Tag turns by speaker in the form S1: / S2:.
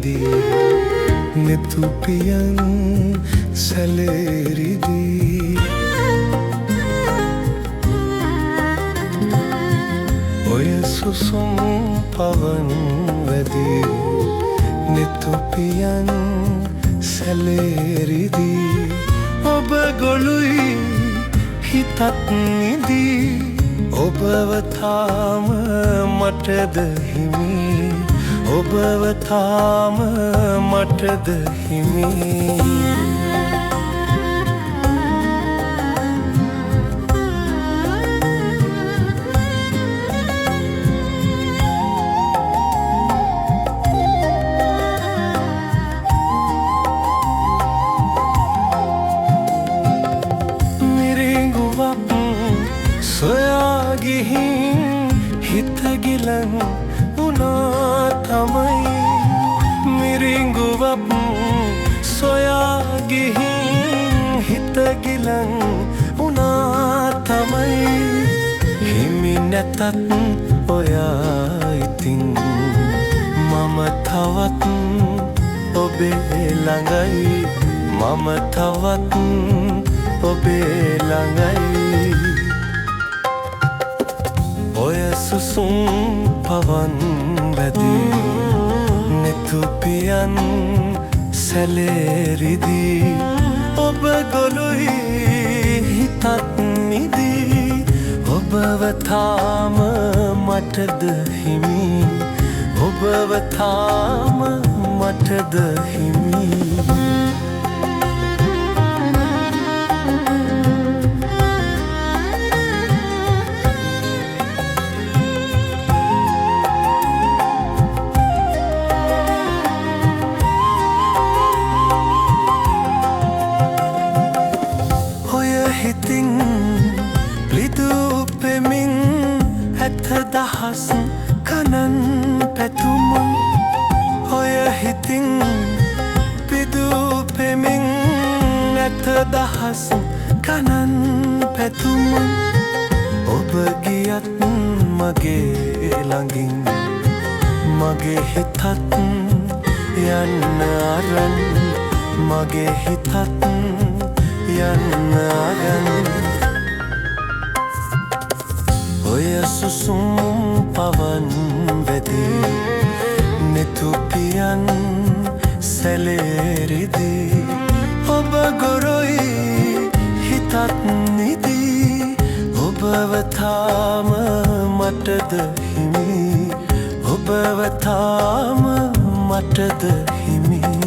S1: සැලේරිදී නෙතුපියන් සැලේරිදී ඔය සුසුම් පවන් වැදී නෙතුපියන් සැලේරිදී ඔබ ගොළුයි හිතත් නිදී ඔබව තාම මටද හිමි ඔබව තාම මටද හිමි සොයා ගිහින් හිත ගිලන් වුණා තමයි මිරිඟුවක් සොයා ගිහින් හිත ගිලන් වුණා තමයි හිමි නැතත් ඔයා ඉතින් මම තවත් ඔබේ ළඟයි මම තවත් ඔබේ ළඟයි ඔය සුසුම් පවන් වැදී නෙතුපියන් සැලේරිදී ඔබ ගොළුයි හිතත් නිදී ඔබව තාම මටද හිමි ඔබව තාම මටද හිමි හිතින් ලිදුපෙමින් ඇත දහස් කනන් පැතුම ඔය හිතින් පිදුපෙමින් ඇත දහස් කනන් පැතුම ඔබ ගියත් මගේ ළඟින් මගේ හිතත් යන්න අරන් මගේ හිතත් යන්න අරන් ඔය සුසුම් පවන් වැදී නෙතුපියන් සැලේරිදී ඔබ ගොරුයි හිතත් නිදී ඔබව තාම මටද හිමි ඔබව තාම මටද හිමි